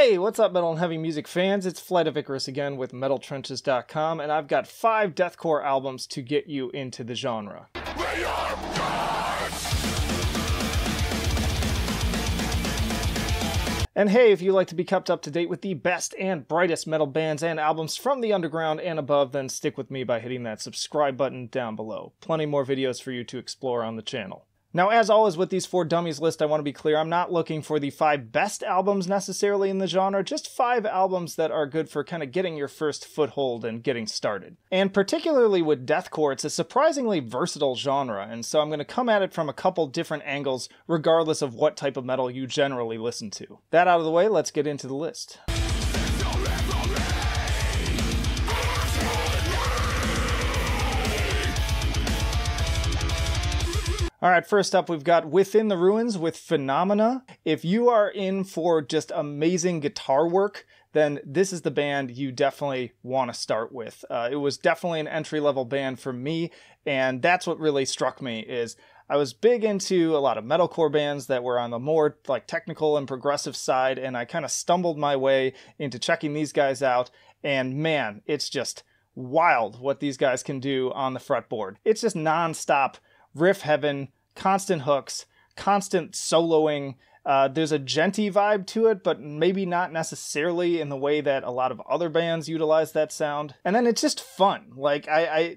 Hey, what's up, metal and heavy music fans? It's Flight of Icarus again with MetalTrenches.com, and I've got 5 deathcore albums to get you into the genre. And hey, if you like to be kept up to date with the best and brightest metal bands and albums from the underground and above, then stick with me by hitting that subscribe button down below. Plenty more videos for you to explore on the channel. Now, as always with these 4 Dummies list, I want to be clear, I'm not looking for the 5 best albums necessarily in the genre, just 5 albums that are good for kind of getting your first foothold and getting started. And particularly with deathcore, it's a surprisingly versatile genre, and so I'm going to come at it from a couple different angles, regardless of what type of metal you generally listen to. That out of the way, let's get into the list. Alright, first up we've got Within the Ruins with Phenomena. If you are in for just amazing guitar work, then this is the band you definitely want to start with. It was definitely an entry-level band for me, and that's what really struck me is I was big into a lot of metalcore bands that were on the more like technical and progressive side, and I kind of stumbled my way into checking these guys out, and man, it's just wild what these guys can do on the fretboard. It's just non-stop riff heaven, constant hooks, constant soloing. There's a djenty vibe to it, but maybe not necessarily in the way that a lot of other bands utilize that sound. And then it's just fun. Like,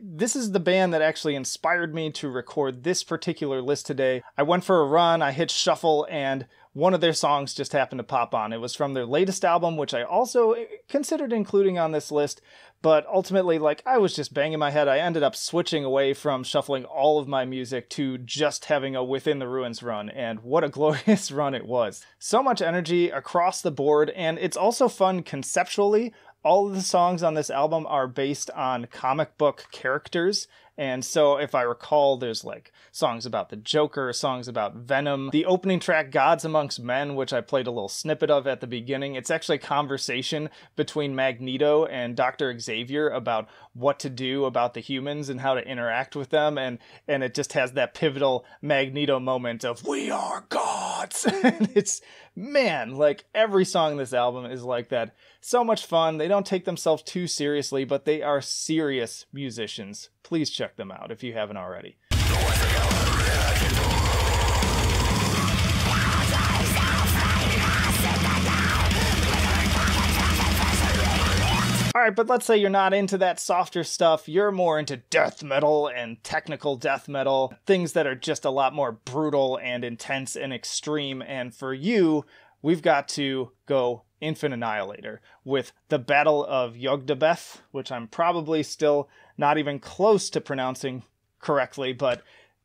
this is the band that actually inspired me to record this particular list today. I went for a run, I hit shuffle, and one of their songs just happened to pop on. It was from their latest album, which I also considered including on this list, but ultimately, like, I was just banging my head. I ended up switching away from shuffling all of my music to just having a Within the Ruins run, and what a glorious run it was. So much energy across the board, and it's also fun conceptually. All of the songs on this album are based on comic book characters, and so if I recall, there's like songs about the Joker, songs about Venom. The opening track, Gods Amongst Men, which I played a little snippet of at the beginning, it's actually a conversation between Magneto and Dr. Xavier about what to do about the humans and how to interact with them, and it just has that pivotal Magneto moment of, "We are gods!" And it's, man, like every song in this album is like that. So much fun. They don't take themselves too seriously, but they are serious musicians. Please check them out if you haven't already. Alright, but let's say you're not into that softer stuff, you're more into death metal and technical death metal, things that are just a lot more brutal and intense and extreme, and for you, we've got to go Infant Annihilator with the Battle of Yaldabaoth, which I'm probably still not even close to pronouncing correctly, but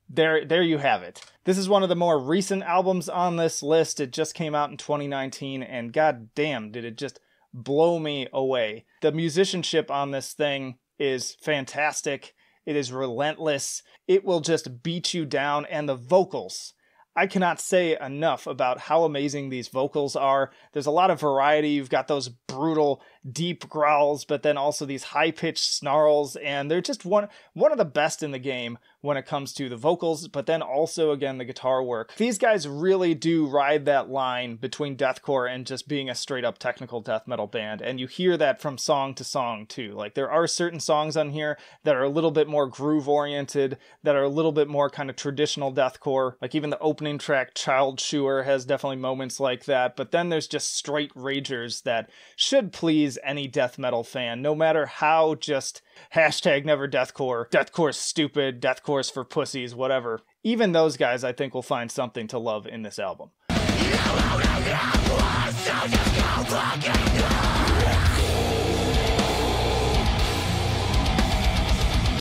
there you have it. This is one of the more recent albums on this list. It just came out in 2019, and god damn, did it just blow me away. The musicianship on this thing is fantastic. It is relentless. It will just beat you down, and the vocals, I cannot say enough about how amazing these vocals are. There's a lot of variety. You've got those brutal, deep growls, but then also these high-pitched snarls, and they're just one of the best in the game when it comes to the vocals, but then also, again, the guitar work. These guys really do ride that line between deathcore and just being a straight-up technical death metal band, and you hear that from song to song, too. Like, there are certain songs on here that are a little bit more groove-oriented, that are a little bit more kind of traditional deathcore. Like, even the opening track, Child Chewer, has definitely moments like that, but then there's just straight ragers that should please any death metal fan, no matter how just #NeverDeathcore, deathcore's stupid, deathcore's for pussies, whatever. Even those guys, I think, will find something to love in this album.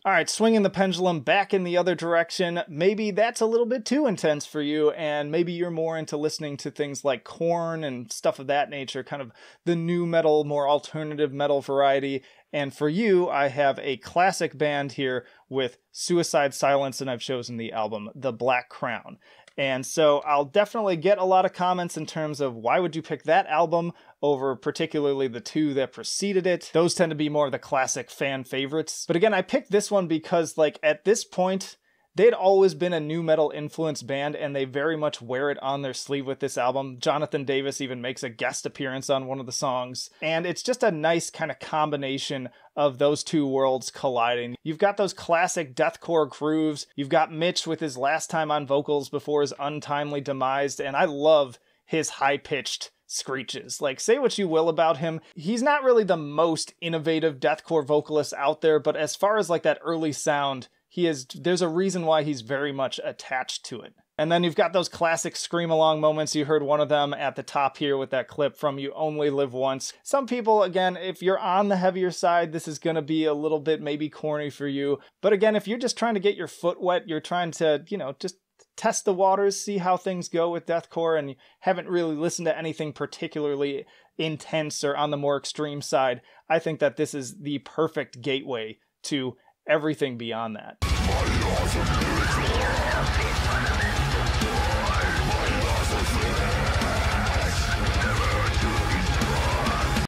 Alright, swinging the pendulum back in the other direction. Maybe that's a little bit too intense for you, and maybe you're more into listening to things like Korn and stuff of that nature, kind of the new metal, more alternative metal variety. And for you, I have a classic band here with Suicide Silence, and I've chosen the album The Black Crown. And so I'll definitely get a lot of comments in terms of why would you pick that album over particularly the 2 that preceded it. Those tend to be more of the classic fan favorites. But again, I picked this one because, like, at this point, They'd always been a nu metal influenced band, and they very much wear it on their sleeve with this album. Jonathan Davis even makes a guest appearance on one of the songs, and it's just a nice kind of combination of those two worlds colliding. You've got those classic deathcore grooves, you've got Mitch with his last time on vocals before his untimely demise, and I love his high-pitched screeches. Like, say what you will about him, he's not really the most innovative deathcore vocalist out there, but as far as like that early sound, there's a reason why he's very much attached to it. And then you've got those classic scream-along moments. You heard one of them at the top here with that clip from You Only Live Once. Some people, again, if you're on the heavier side, this is going to be a little bit maybe corny for you. But again, if you're just trying to get your foot wet, you're trying to, just test the waters, see how things go with deathcore, and you haven't really listened to anything particularly intense or on the more extreme side, I think that this is the perfect gateway to everything beyond that.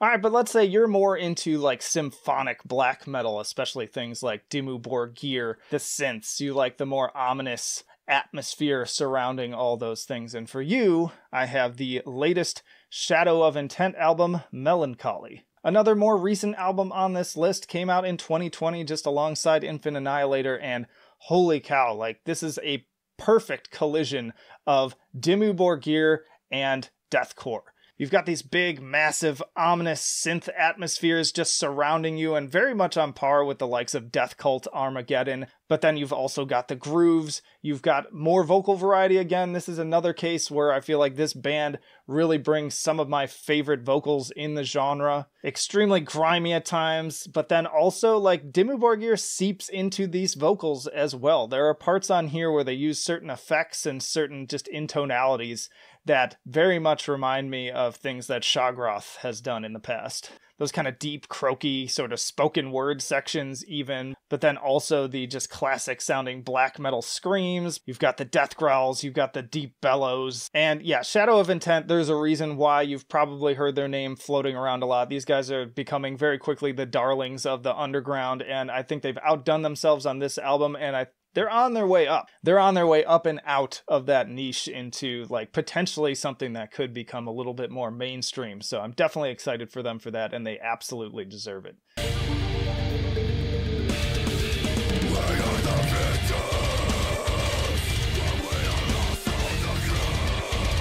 Alright, but let's say you're more into like symphonic black metal, especially things like Dimmu Borgir, the synths. You like the more ominous atmosphere surrounding all those things. And for you, I have the latest Shadow of Intent album, Melancholy. Another more recent album on this list came out in 2020 just alongside Infant Annihilator, and holy cow, like this is a perfect collision of Dimmu Borgir and deathcore. You've got these big, massive, ominous synth atmospheres just surrounding you and very much on par with the likes of Death Cult, Armageddon. But then you've also got the grooves. You've got more vocal variety again. This is another case where I feel like this band really brings some of my favorite vocals in the genre. Extremely grimy at times, but then also like Dimmu Borgir seeps into these vocals as well. There are parts on here where they use certain effects and certain just intonalities that very much remind me of things that Shagroth has done in the past. Those kind of deep, croaky, sort of spoken word sections even, but then also the just classic sounding black metal screams. You've got the death growls, you've got the deep bellows. And yeah, Shadow of Intent, there's a reason why you've probably heard their name floating around a lot. These guys are becoming very quickly the darlings of the underground, and I think they've outdone themselves on this album, and they're on their way up. They're on their way up and out of that niche into like potentially something that could become a little bit more mainstream. So I'm definitely excited for them for that, and they absolutely deserve it.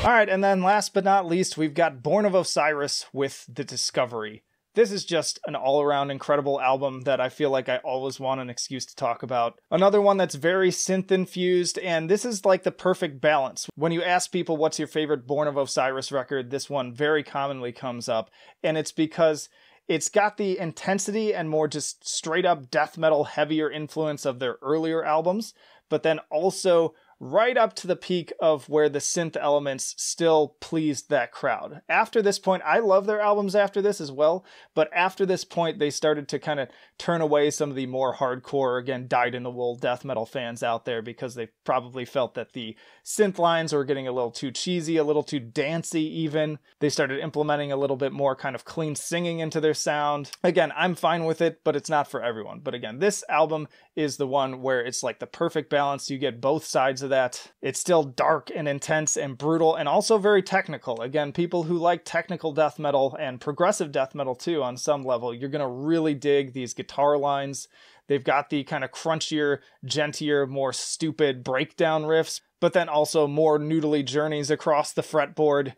All right, and then last but not least, we've got Born of Osiris with The Discovery. This is just an all-around incredible album that I feel like I always want an excuse to talk about. Another one that's very synth-infused, and this is like the perfect balance. When you ask people what's your favorite Born of Osiris record, this one very commonly comes up, and it's because it's got the intensity and more just straight-up death metal heavier influence of their earlier albums, but then also right up to the peak of where the synth elements still pleased that crowd. After this point, I love their albums after this as well, but after this point, they started to kind of turn away some of the more hardcore, again, dyed-in-the-wool death metal fans out there because they probably felt that the synth lines were getting a little too cheesy, a little too dancey even. They started implementing a little bit more kind of clean singing into their sound. Again, I'm fine with it, but it's not for everyone. But again, this album is the one where it's like the perfect balance. You get both sides of that. It's still dark and intense and brutal and also very technical. Again, people who like technical death metal and progressive death metal too on some level, you're going to really dig these guitar lines. They've got the kind of crunchier, gentler, more stupid breakdown riffs, but then also more noodly journeys across the fretboard.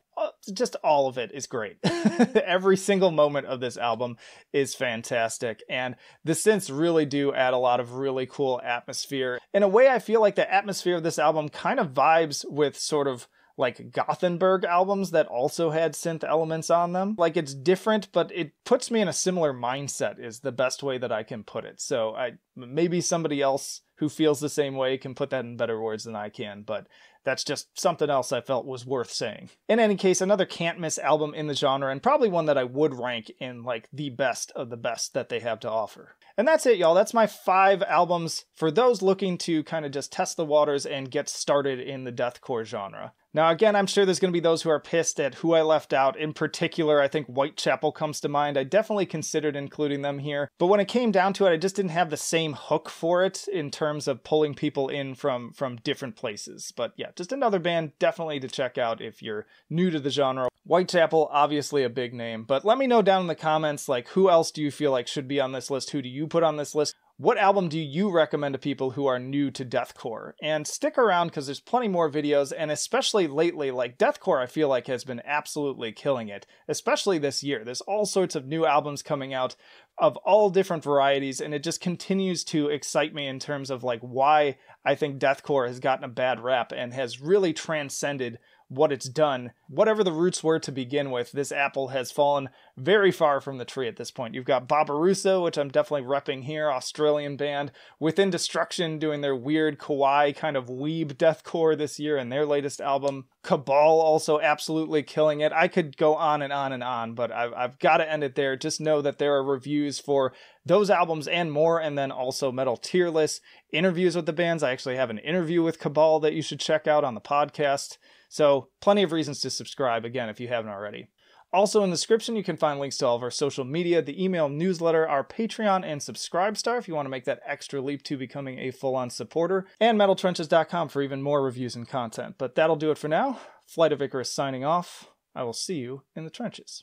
Just all of it is great. Every single moment of this album is fantastic, and the synths really do add a lot of really cool atmosphere. In a way, I feel like the atmosphere of this album kind of vibes with sort of like Gothenburg albums that also had synth elements on them. Like, it's different, but it puts me in a similar mindset is the best way that I can put it. So maybe somebody else who feels the same way can put that in better words than I can, but that's just something else I felt was worth saying. In any case, another can't miss album in the genre, and probably one that I would rank in like the best of the best that they have to offer. And that's it, y'all. That's my 5 albums for those looking to kind of just test the waters and get started in the deathcore genre. Now, again, I'm sure there's going to be those who are pissed at who I left out. In particular, I think Whitechapel comes to mind. I definitely considered including them here. But when it came down to it, I just didn't have the same hook for it in terms of pulling people in from different places. But yeah, just another band definitely to check out if you're new to the genre. Whitechapel, obviously a big name. But let me know down in the comments, like, who else do you feel like should be on this list? Who do you put on this list? What album do you recommend to people who are new to deathcore? And stick around because there's plenty more videos, and especially lately, like deathcore I feel like has been absolutely killing it, especially this year. There's all sorts of new albums coming out of all different varieties, and it just continues to excite me in terms of like why I think deathcore has gotten a bad rap and has really transcended what it's done. Whatever the roots were to begin with, this apple has fallen very far from the tree at this point. You've got Barbarossa, which I'm definitely repping here, Australian band. Within Destruction doing their weird kawaii kind of weeb deathcore this year in their latest album. Cabal also absolutely killing it. I could go on and on and on, but I've got to end it there. Just know that there are reviews for those albums and more, and then also Metal Tier List, interviews with the bands. I actually have an interview with Cabal that you should check out on the podcast. So plenty of reasons to subscribe, again, if you haven't already. Also in the description, you can find links to all of our social media, the email newsletter, our Patreon, and Subscribestar if you want to make that extra leap to becoming a full-on supporter, and metaltrenches.com for even more reviews and content. But that'll do it for now. Flight of Icarus signing off. I will see you in the trenches.